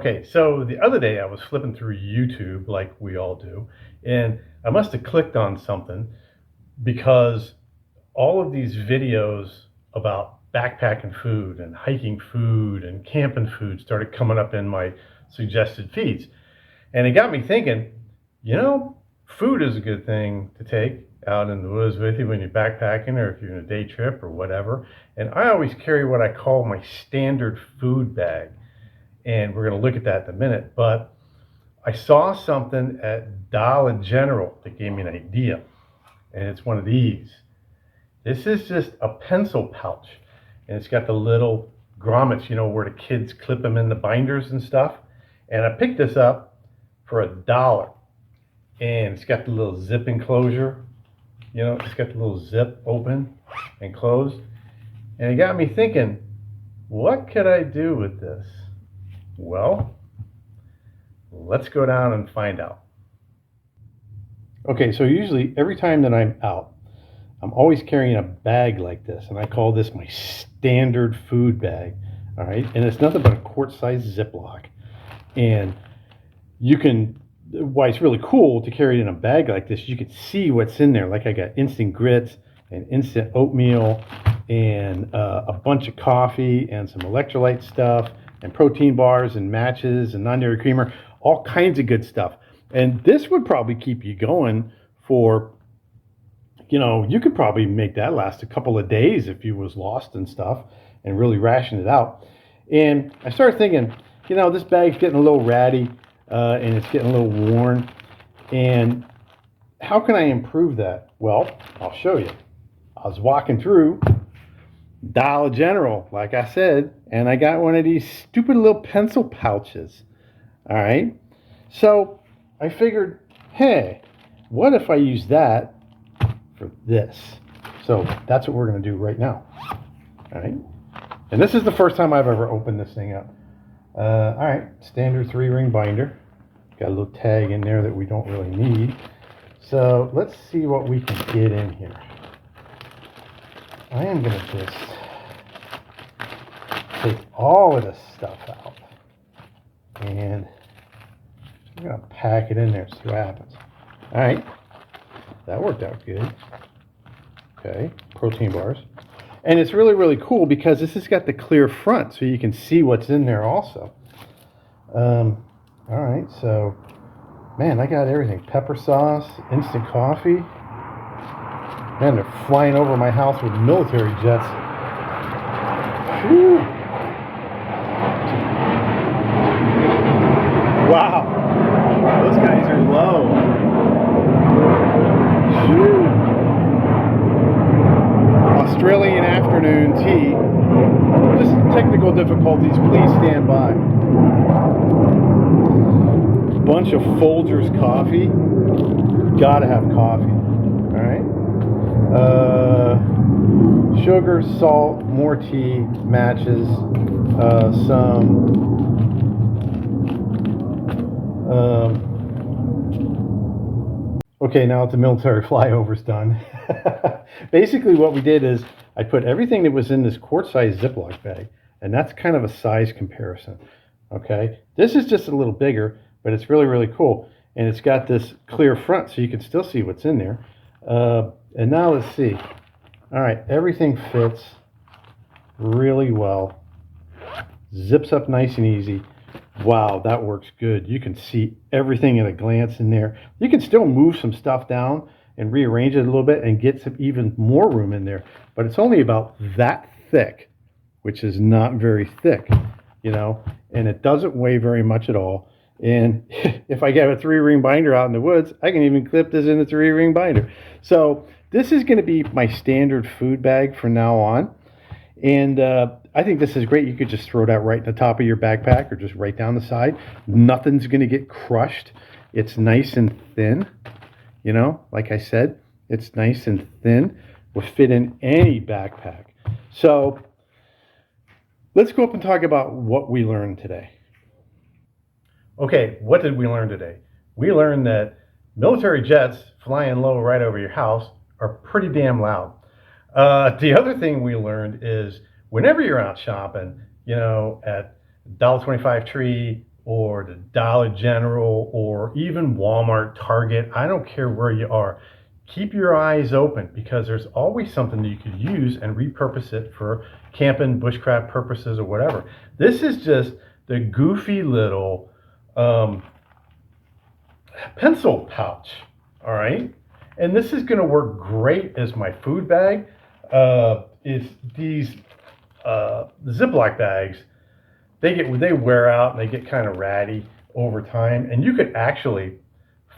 Okay, so the other day I was flipping through YouTube like we all do, and I must have clicked on something because all of these videos about backpacking food and hiking food and camping food started coming up in my suggested feeds. And it got me thinking, you know, food is a good thing to take out in the woods with you when you're backpacking or if you're in a day trip or whatever. And I always carry what I call my standard food bag. And we're going to look at that in a minute. But I saw something at Dollar General that gave me an idea. And it's one of these. This is just a pencil pouch. And it's got the little grommets, you know, where the kids clip them in the binders and stuff. And I picked this up for $1. And it's got the little zip enclosure. You know, it's got the little zip open and closed. And it got me thinking, what could I do with this? Well, let's go down and find out. Okay, so usually every time that I'm out, I'm always carrying a bag like this, and I call this my standard food bag. All right, and it's nothing but a quart-sized Ziploc. And you can, why it's really cool to carry it in a bag like this, you can see what's in there. Like I got instant grits and instant oatmeal and a bunch of coffee and some electrolyte stuff and protein bars and matches and non-dairy creamer, all kinds of good stuff. And this would probably keep you going for, you know, you could probably make that last a couple of days if you was lost and stuff and really ration it out. And I started thinking, you know, this bag's getting a little ratty and it's getting a little worn. And how can I improve that? Well, I'll show you. I was walking through Dollar General, like I said, and I got one of these stupid little pencil pouches. All right. So I figured, hey, what if I use that for this? So that's what we're going to do right now. All right. And this is the first time I've ever opened this thing up. All right. Standard 3-ring binder. Got a little tag in there that we don't really need. So let's see what we can get in here. I am going to just take all of this stuff out. And I'm going to pack it in there, see what happens. All right. That worked out good. Okay. Protein bars. And it's really, really cool because this has got the clear front so you can see what's in there also. All right. So, man, I got everything. Pepper sauce, instant coffee. Man, they're flying over my house with military jets. Whew. Wow. Those guys are low. Whew. Australian afternoon tea. Just technical difficulties. Please stand by. Bunch of Folgers coffee. Gotta have coffee. All right. Sugar, salt, more tea, matches, okay, now the military flyover's done. Basically what we did is I put everything that was in this quart-sized Ziploc bag, and that's kind of a size comparison. Okay, this is just a little bigger, but it's really, really cool. And it's got this clear front so you can still see what's in there. And now let's see. All right, everything fits really well. Zips up nice and easy. Wow, that works good. You can see everything at a glance in there. You can still move some stuff down and rearrange it a little bit and get some even more room in there. But it's only about that thick, which is not very thick, you know, and it doesn't weigh very much at all. And if I get a 3-ring binder out in the woods, I can even clip this in a 3-ring binder. So this is going to be my standard food bag from now on. And I think this is great. You could just throw that right in the top of your backpack or just right down the side. Nothing's going to get crushed. It's nice and thin. You know, like I said, it's nice and thin. Will fit in any backpack. So let's go up and talk about what we learned today. Okay, what did we learn today? We learned that military jets flying low right over your house are pretty damn loud. The other thing we learned is whenever you're out shopping, you know, at $1.25 Tree or the Dollar General or even Walmart, Target. I don't care where you are. Keep your eyes open, because there's always something that you could use and repurpose it for camping, bushcraft purposes, or whatever. This is just the goofy little pencil pouch, all right? And this is gonna work great as my food bag. Is these Ziploc bags, they wear out and they get kind of ratty over time. And you could actually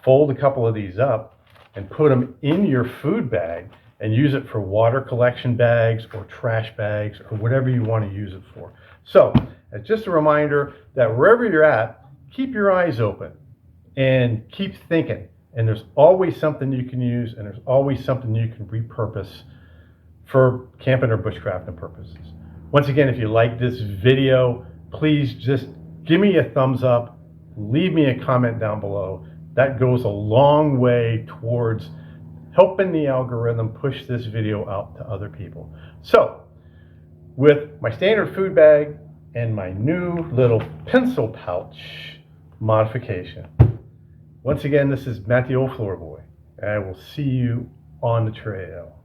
fold a couple of these up and put them in your food bag and use it for water collection bags or trash bags or whatever you want to use it for. So it's just a reminder that wherever you're at, keep your eyes open and keep thinking. And there's always something you can use, and there's always something you can repurpose for camping or bushcrafting purposes. Once again, if you like this video, please just give me a thumbs up, leave me a comment down below. That goes a long way towards helping the algorithm push this video out to other people. So, with my standard food bag and my new little pencil pouch modification, once again, this is Matt the Old Floor Boy, and I will see you on the trail.